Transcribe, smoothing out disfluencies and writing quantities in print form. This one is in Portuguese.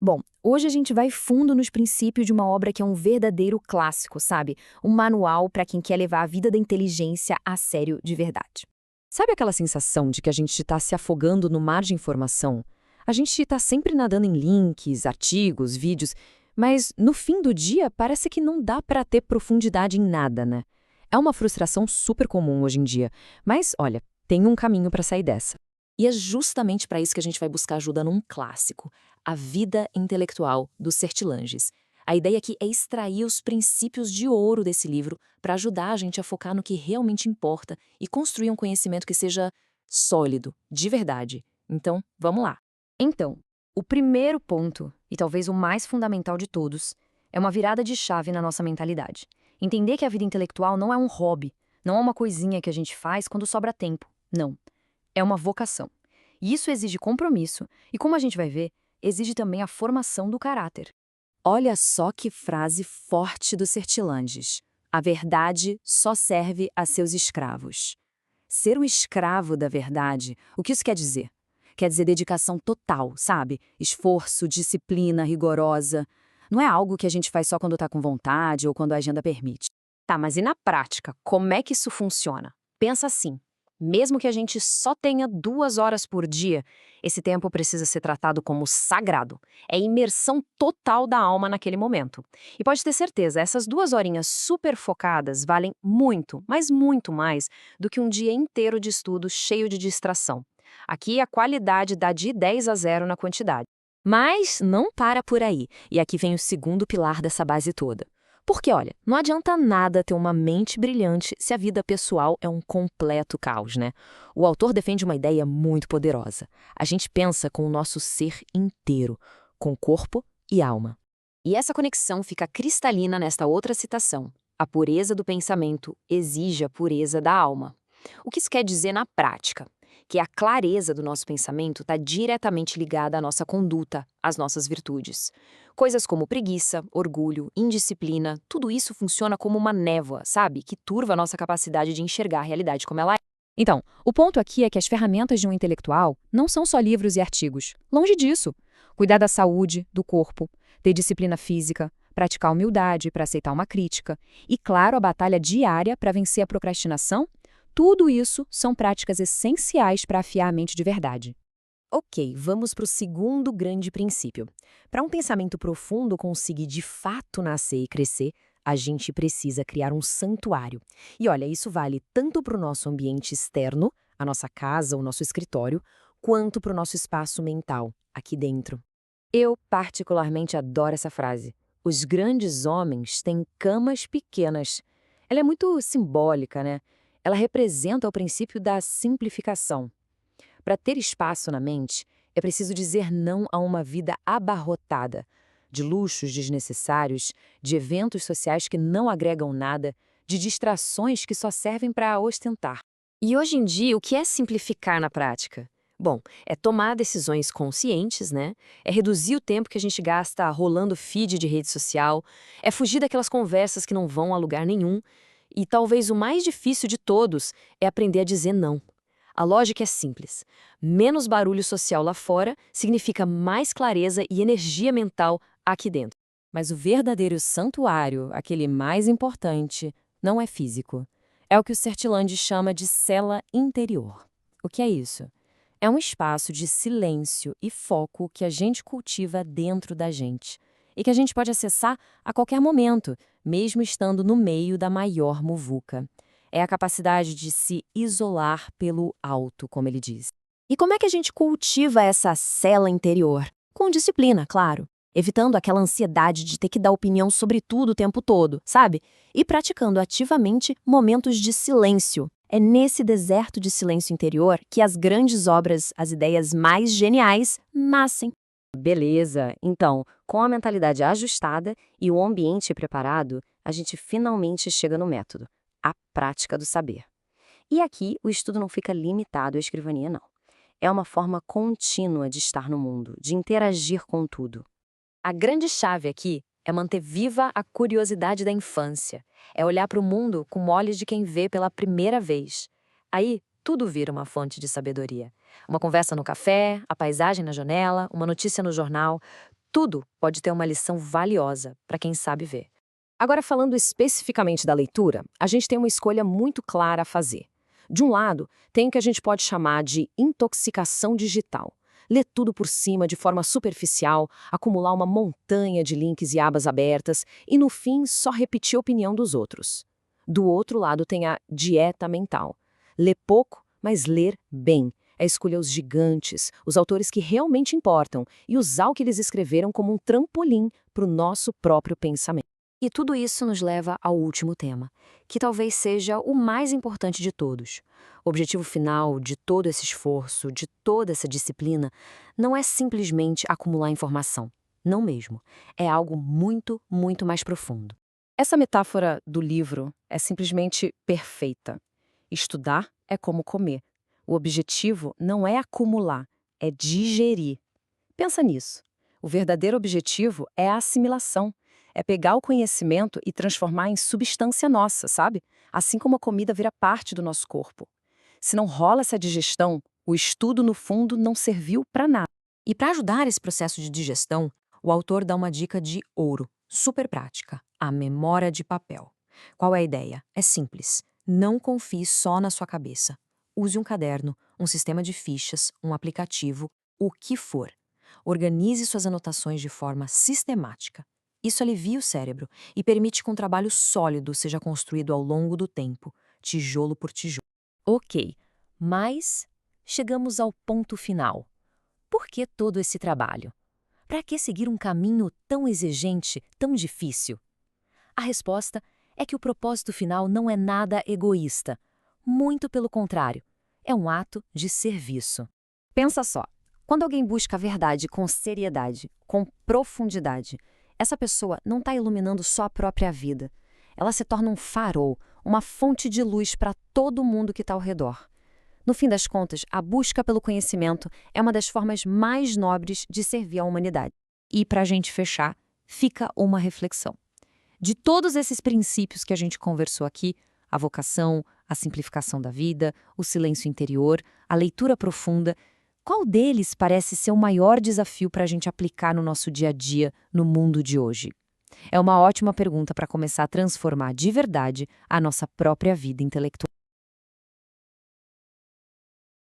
Bom, hoje a gente vai fundo nos princípios de uma obra que é um verdadeiro clássico, sabe? Um manual para quem quer levar a vida da inteligência a sério de verdade. Sabe aquela sensação de que a gente está se afogando no mar de informação? A gente está sempre nadando em links, artigos, vídeos, mas no fim do dia parece que não dá para ter profundidade em nada, né? É uma frustração super comum hoje em dia, mas olha, tem um caminho para sair dessa. E é justamente para isso que a gente vai buscar ajuda num clássico, A Vida Intelectual, do Sertilanges. A ideia aqui é extrair os princípios de ouro desse livro para ajudar a gente a focar no que realmente importa e construir um conhecimento que seja sólido, de verdade. Então, vamos lá. Então, o primeiro ponto, e talvez o mais fundamental de todos, é uma virada de chave na nossa mentalidade. Entender que a vida intelectual não é um hobby, não é uma coisinha que a gente faz quando sobra tempo. Não. É uma vocação. E isso exige compromisso, e como a gente vai ver, exige também a formação do caráter. Olha só que frase forte do Sertilanges. A verdade só serve a seus escravos. Ser um escravo da verdade, o que isso quer dizer? Quer dizer dedicação total, sabe? Esforço, disciplina rigorosa. Não é algo que a gente faz só quando está com vontade ou quando a agenda permite. Tá, mas e na prática, como é que isso funciona? Pensa assim. Mesmo que a gente só tenha 2 horas por dia, esse tempo precisa ser tratado como sagrado. É imersão total da alma naquele momento. E pode ter certeza, essas 2 horinhas super focadas valem muito, mas muito mais do que um dia inteiro de estudo cheio de distração. Aqui a qualidade dá de 10 a 0 na quantidade. Mas não para por aí. E aqui vem o segundo pilar dessa base toda. Porque, olha, não adianta nada ter uma mente brilhante se a vida pessoal é um completo caos, né? O autor defende uma ideia muito poderosa. A gente pensa com o nosso ser inteiro, com corpo e alma. E essa conexão fica cristalina nesta outra citação. A pureza do pensamento exige a pureza da alma. O que isso quer dizer na prática? Que a clareza do nosso pensamento está diretamente ligada à nossa conduta, às nossas virtudes. Coisas como preguiça, orgulho, indisciplina, tudo isso funciona como uma névoa, sabe? Que turva a nossa capacidade de enxergar a realidade como ela é. Então, o ponto aqui é que as ferramentas de um intelectual não são só livros e artigos. Longe disso. Cuidar da saúde, do corpo, ter disciplina física, praticar humildade para aceitar uma crítica e, claro, a batalha diária para vencer a procrastinação. Tudo isso são práticas essenciais para afiar a mente de verdade. Ok, vamos para o segundo grande princípio. Para um pensamento profundo conseguir de fato nascer e crescer, a gente precisa criar um santuário. E olha, isso vale tanto para o nosso ambiente externo, a nossa casa, o nosso escritório, quanto para o nosso espaço mental, aqui dentro. Eu particularmente adoro essa frase. Os grandes homens têm camas pequenas. Ela é muito simbólica, né? Ela representa o princípio da simplificação. Para ter espaço na mente, é preciso dizer não a uma vida abarrotada, de luxos desnecessários, de eventos sociais que não agregam nada, de distrações que só servem para ostentar. E hoje em dia, o que é simplificar na prática? Bom, é tomar decisões conscientes, né? É reduzir o tempo que a gente gasta rolando feed de rede social, é fugir daquelas conversas que não vão a lugar nenhum. E talvez o mais difícil de todos é aprender a dizer não. A lógica é simples. Menos barulho social lá fora significa mais clareza e energia mental aqui dentro. Mas o verdadeiro santuário, aquele mais importante, não é físico. É o que o Sertilande chama de cela interior. O que é isso? É um espaço de silêncio e foco que a gente cultiva dentro da gente e que a gente pode acessar a qualquer momento, mesmo estando no meio da maior muvuca. É a capacidade de se isolar pelo alto, como ele diz. E como é que a gente cultiva essa cela interior? Com disciplina, claro. Evitando aquela ansiedade de ter que dar opinião sobre tudo o tempo todo, sabe? E praticando ativamente momentos de silêncio. É nesse deserto de silêncio interior que as grandes obras, as ideias mais geniais, nascem. Beleza, então, com a mentalidade ajustada e o ambiente preparado, a gente finalmente chega no método, a prática do saber. E aqui o estudo não fica limitado à escrivania, não. É uma forma contínua de estar no mundo, de interagir com tudo. A grande chave aqui é manter viva a curiosidade da infância. É olhar para o mundo com olhos de quem vê pela primeira vez. Aí, tudo vira uma fonte de sabedoria. Uma conversa no café, a paisagem na janela, uma notícia no jornal. Tudo pode ter uma lição valiosa para quem sabe ver. Agora, falando especificamente da leitura, a gente tem uma escolha muito clara a fazer. De um lado, tem o que a gente pode chamar de intoxicação digital. Ler tudo por cima de forma superficial, acumular uma montanha de links e abas abertas e, no fim, só repetir a opinião dos outros. Do outro lado, tem a dieta mental. Ler pouco, mas ler bem. É escolher os gigantes, os autores que realmente importam e usar o que eles escreveram como um trampolim para o nosso próprio pensamento. E tudo isso nos leva ao último tema, que talvez seja o mais importante de todos. O objetivo final de todo esse esforço, de toda essa disciplina, não é simplesmente acumular informação. Não mesmo. É algo muito, muito mais profundo. Essa metáfora do livro é simplesmente perfeita. Estudar é como comer. O objetivo não é acumular, é digerir. Pensa nisso. O verdadeiro objetivo é a assimilação. É pegar o conhecimento e transformar em substância nossa, sabe? Assim como a comida vira parte do nosso corpo. Se não rola essa digestão, o estudo, no fundo, não serviu para nada. E para ajudar esse processo de digestão, o autor dá uma dica de ouro, super prática: a memória de papel. Qual é a ideia? É simples. Não confie só na sua cabeça. Use um caderno, um sistema de fichas, um aplicativo, o que for. Organize suas anotações de forma sistemática. Isso alivia o cérebro e permite que um trabalho sólido seja construído ao longo do tempo, tijolo por tijolo. Ok, mas chegamos ao ponto final. Por que todo esse trabalho? Para que seguir um caminho tão exigente, tão difícil? A resposta é que o propósito final não é nada egoísta. Muito pelo contrário, é um ato de serviço. Pensa só, quando alguém busca a verdade com seriedade, com profundidade, essa pessoa não está iluminando só a própria vida. Ela se torna um farol, uma fonte de luz para todo mundo que está ao redor. No fim das contas, a busca pelo conhecimento é uma das formas mais nobres de servir à humanidade. E, para a gente fechar, fica uma reflexão. De todos esses princípios que a gente conversou aqui, a vocação, a simplificação da vida, o silêncio interior, a leitura profunda, qual deles parece ser o maior desafio para a gente aplicar no nosso dia a dia, no mundo de hoje? É uma ótima pergunta para começar a transformar de verdade a nossa própria vida intelectual.